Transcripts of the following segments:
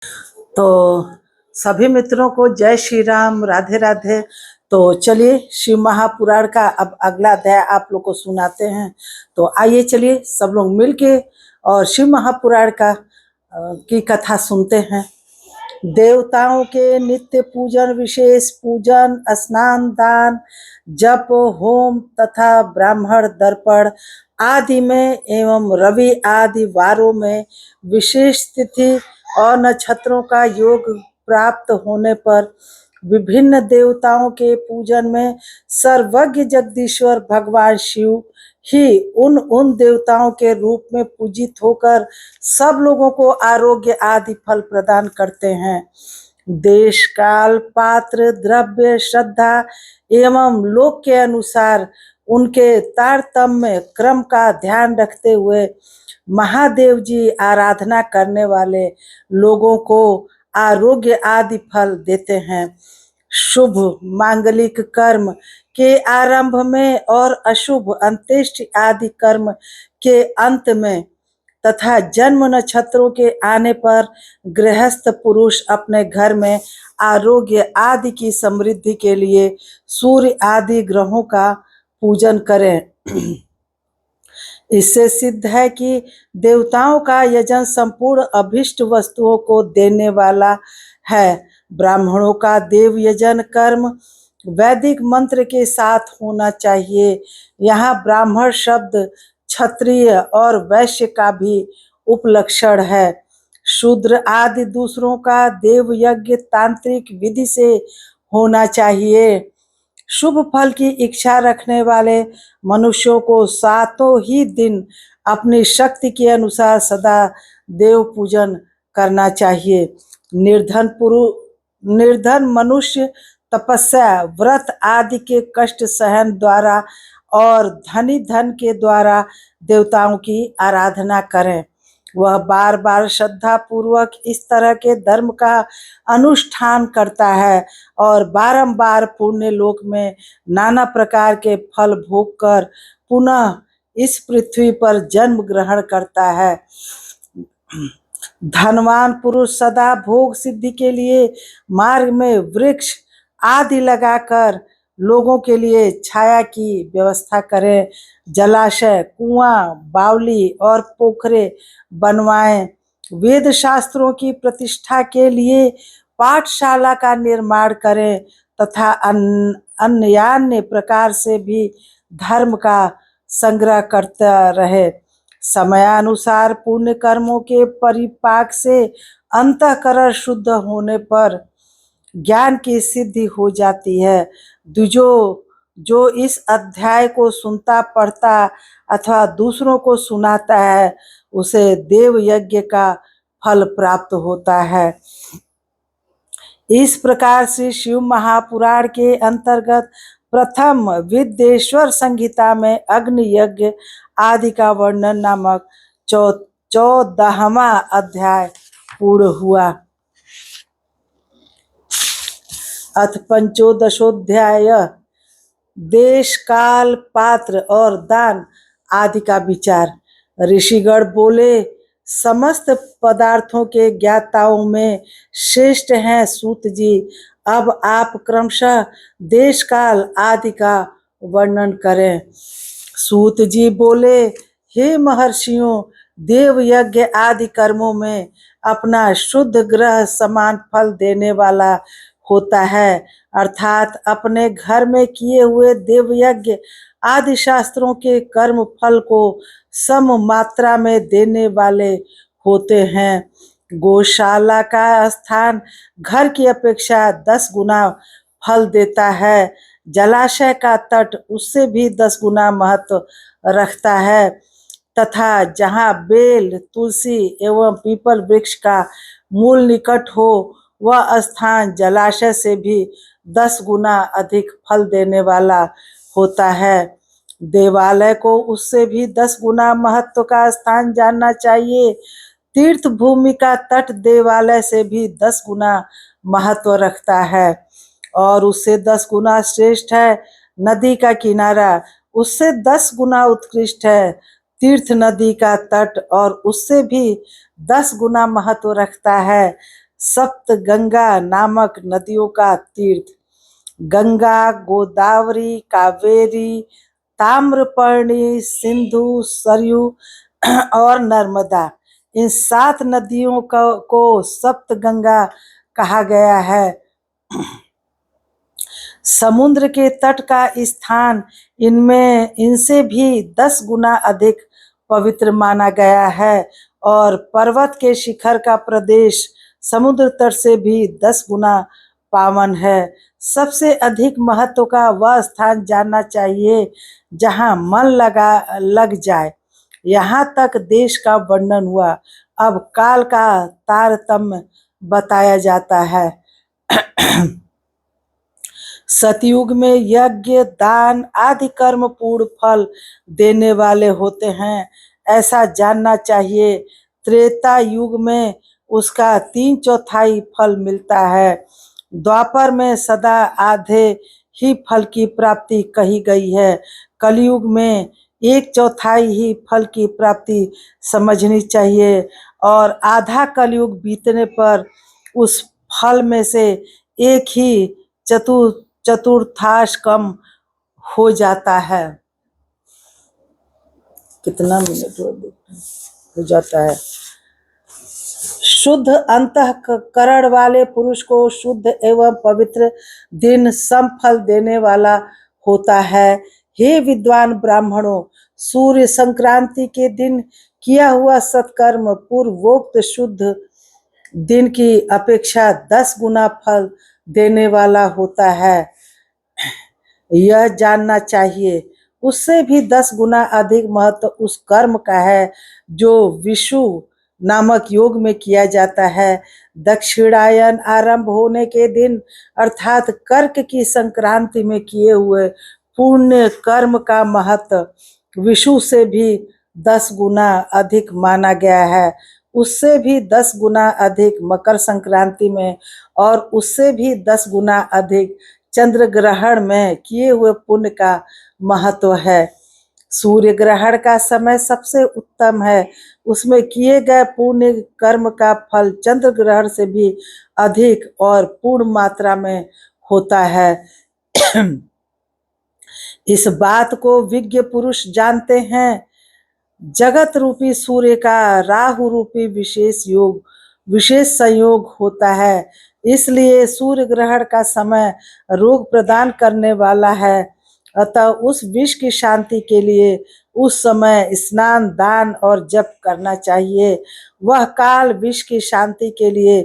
तो सभी मित्रों को जय श्री राम, राधे राधे। तो चलिए शिव महापुराण का अब अगला अध्याय आप लोग को सुनाते हैं। तो आइए चलिए सब लोग मिलके और शिव महापुराण का की कथा सुनते हैं। देवताओं के नित्य पूजन, विशेष पूजन, स्नान, दान, जप, होम तथा ब्राह्मण दर्पण आदि में एवं रवि आदि वारों में विशेष तिथि और नक्षत्रों का योग प्राप्त होने पर विभिन्न देवताओं के पूजन में सर्वज्ञ जगदीश्वर भगवान शिव ही उन देवताओं के रूप में पूजित होकर सब लोगों को आरोग्य आदि फल प्रदान करते हैं। देश काल, पात्र, द्रव्य, श्रद्धा एवं लोक के अनुसार उनके तारतम्य क्रम का ध्यान रखते हुए महादेव जी आराधना करने वाले लोगों को आरोग्य आदि फल देते हैं। शुभ मांगलिक कर्म के आरंभ में और अशुभ अंत्येष्टि आदि कर्म के अंत में तथा जन्म नक्षत्रों के आने पर गृहस्थ पुरुष अपने घर में आरोग्य आदि की समृद्धि के लिए सूर्य आदि ग्रहों का पूजन करें। इससे सिद्ध है कि देवताओं का यजन संपूर्ण अभिष्ट वस्तुओं को देने वाला है। ब्राह्मणों का देव यजन कर्म वैदिक मंत्र के साथ होना चाहिए। यहाँ ब्राह्मण शब्द क्षत्रिय और वैश्य का भी उपलक्षण है। शूद्र आदि दूसरों का देव यज्ञ तांत्रिक विधि से होना चाहिए। शुभ फल की इच्छा रखने वाले मनुष्यों को सातों ही दिन अपनी शक्ति के अनुसार सदा देव पूजन करना चाहिए। निर्धन मनुष्य तपस्या, व्रत आदि के कष्ट सहन द्वारा और धनी धन के द्वारा देवताओं की आराधना करें। वह बार बार श्रद्धा पूर्वक इस तरह के धर्म का अनुष्ठान करता है और बारंबार पुण्य लोक में नाना प्रकार के फल भोग कर पुनः इस पृथ्वी पर जन्म ग्रहण करता है। धनवान पुरुष सदा भोग सिद्धि के लिए मार्ग में वृक्ष आदि लगाकर लोगों के लिए छाया की व्यवस्था करें। जलाशय, कुआं, बावली और पोखरे बनवाएं। वेद शास्त्रों की प्रतिष्ठा के लिए पाठशाला का निर्माण करें तथा अन्य प्रकार से भी धर्म का संग्रह करता रहे। समयानुसार पुण्य कर्मों के परिपाक से अंतःकरण शुद्ध होने पर ज्ञान की सिद्धि हो जाती है। जो इस अध्याय को सुनता, पढ़ता अथवा दूसरों को सुनाता है उसे देव यज्ञ का फल प्राप्त होता है। इस प्रकार से शिव महापुराण के अंतर्गत प्रथम विद्येश्वर संहिता में अग्नि यज्ञ आदि का वर्णन नामक 14वां अध्याय पूर्ण हुआ। अथ पंचोदशोध्याय देश काल, पात्र और दान आदि का विचार। ऋषिगण बोले, समस्त पदार्थों के ज्ञाताओं में श्रेष्ठ हैं सूत जी। अब आप क्रमशः देश काल आदि का वर्णन करें। सूत जी बोले, हे महर्षियों, देव यज्ञ आदि कर्मों में अपना शुद्ध ग्रह समान फल देने वाला होता है, अर्थात अपने घर में किए हुए देव यज्ञ आदि शास्त्रों के कर्म फल को सम मात्रा में देने वाले होते हैं। गौशाला का स्थान घर की अपेक्षा 10 गुना फल देता है। जलाशय का तट उससे भी 10 गुना महत्व रखता है तथा जहाँ बेल, तुलसी एवं पीपल वृक्ष का मूल निकट हो वह स्थान जलाशय से भी 10 गुना अधिक फल देने वाला होता है। देवालय को उससे भी 10 गुना महत्व का स्थान जानना चाहिए। तीर्थ भूमि का तट देवालय से भी 10 गुना महत्व रखता है और उससे 10 गुना श्रेष्ठ है। नदी का किनारा उससे 10 गुना उत्कृष्ट है। तीर्थ नदी का तट और उससे भी 10 गुना महत्व रखता है। सप्त गंगा नामक नदियों का तीर्थ। गंगा, गोदावरी, कावेरी, ताम्रपर्णी, सिंधु, सरयू और नर्मदा, इन 7 नदियों को सप्त गंगा कहा गया है। समुद्र के तट का स्थान इनसे भी 10 गुना अधिक पवित्र माना गया है और पर्वत के शिखर का प्रदेश समुद्र तट से भी 10 गुना पावन है। सबसे अधिक महत्व का वह स्थान जानना चाहिए जहां मन लग जाए। यहाँ तक देश का वर्णन हुआ। अब काल का तारतम्य बताया जाता है। सतयुग में यज्ञ, दान आदि कर्म पूर्ण फल देने वाले होते हैं, ऐसा जानना चाहिए। त्रेता युग में उसका 3/4 फल मिलता है। द्वापर में सदा आधे ही फल की प्राप्ति कही गई है। कलयुग में 1/4 ही फल की प्राप्ति समझनी चाहिए और आधा कलयुग बीतने पर उस फल में से एक ही चतुर्थांश कम हो जाता है। कितना मिनट हो जाता है। शुद्ध अंतःकरण वाले पुरुष को शुद्ध एवं पवित्र दिन सम फल देने वाला होता है। हे विद्वान ब्राह्मणों, सूर्य संक्रांति के दिन किया हुआ सत्कर्म पूर्वोक्त शुद्ध दिन की अपेक्षा 10 गुना फल देने वाला होता है, यह जानना चाहिए। उससे भी 10 गुना अधिक महत्व उस कर्म का है जो विषु नामक योग में किया जाता है। दक्षिणायन आरंभ होने के दिन अर्थात कर्क की संक्रांति में किए हुए पुण्य कर्म का महत्व विषु से भी 10 गुना अधिक माना गया है। उससे भी 10 गुना अधिक मकर संक्रांति में और उससे भी 10 गुना अधिक चंद्र ग्रहण में किए हुए पुण्य का महत्व है। सूर्य ग्रहण का समय सबसे उत्तम है। उसमें किए गए पुण्य कर्म का फल चंद्र ग्रहण से भी अधिक और पूर्ण मात्रा में होता है। इस बात को विज्ञ पुरुष जानते हैं। जगत रूपी सूर्य का राहु रूपी विशेष संयोग होता है, इसलिए सूर्य ग्रहण का समय रोग प्रदान करने वाला है। अतः उस विष की शांति के लिए उस समय स्नान, दान और जप करना चाहिए। वह काल विष की शांति के लिए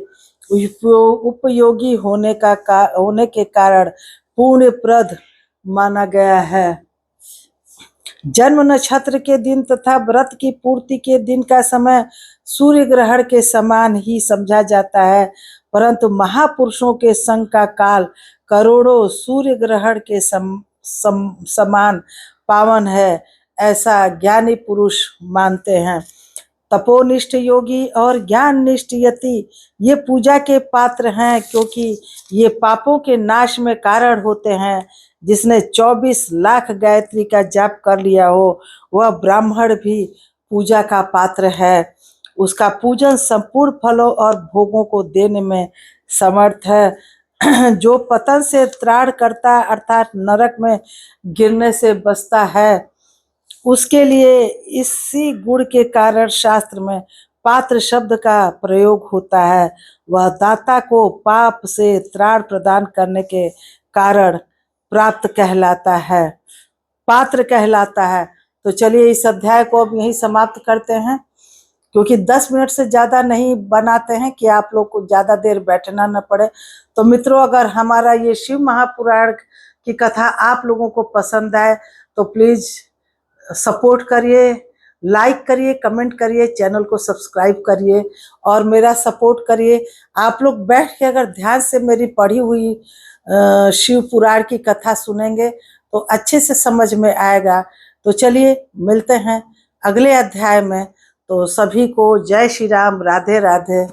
उपयोगी होने के कारण पुण्यप्रद माना गया है। जन्म नक्षत्र के दिन तथा व्रत की पूर्ति के दिन का समय सूर्य ग्रहण के समान ही समझा जाता है, परंतु महापुरुषों के संग का काल करोड़ों सूर्य ग्रहण के समान पावन है, ऐसा ज्ञानी पुरुष मानते हैं। तपोनिष्ठ योगी और ज्ञाननिष्ठ यति ये पूजा के पात्र हैं, क्योंकि ये पापों के नाश में कारण होते हैं। जिसने 24 लाख गायत्री का जाप कर लिया हो, वह ब्राह्मण भी पूजा का पात्र है। उसका पूजन संपूर्ण फलों और भोगों को देने में समर्थ है। जो पतन से त्राण करता अर्थात नरक में गिरने से बचता है, उसके लिए इसी गुण के कारण शास्त्र में पात्र शब्द का प्रयोग होता है। वह दाता को पाप से त्राण प्रदान करने के कारण प्राप्त कहलाता है, पात्र कहलाता है। तो चलिए इस अध्याय को अब यहीं समाप्त करते हैं, क्योंकि 10 मिनट से ज़्यादा नहीं बनाते हैं कि आप लोग को ज़्यादा देर बैठना न पड़े। तो मित्रों, अगर हमारा ये शिव महापुराण की कथा आप लोगों को पसंद आए तो प्लीज़ सपोर्ट करिए, लाइक करिए, कमेंट करिए, चैनल को सब्सक्राइब करिए और मेरा सपोर्ट करिए। आप लोग बैठ के अगर ध्यान से मेरी पढ़ी हुई शिव पुराण की कथा सुनेंगे तो अच्छे से समझ में आएगा। तो चलिए मिलते हैं अगले अध्याय में। तो सभी को जय श्री राम, राधे राधे।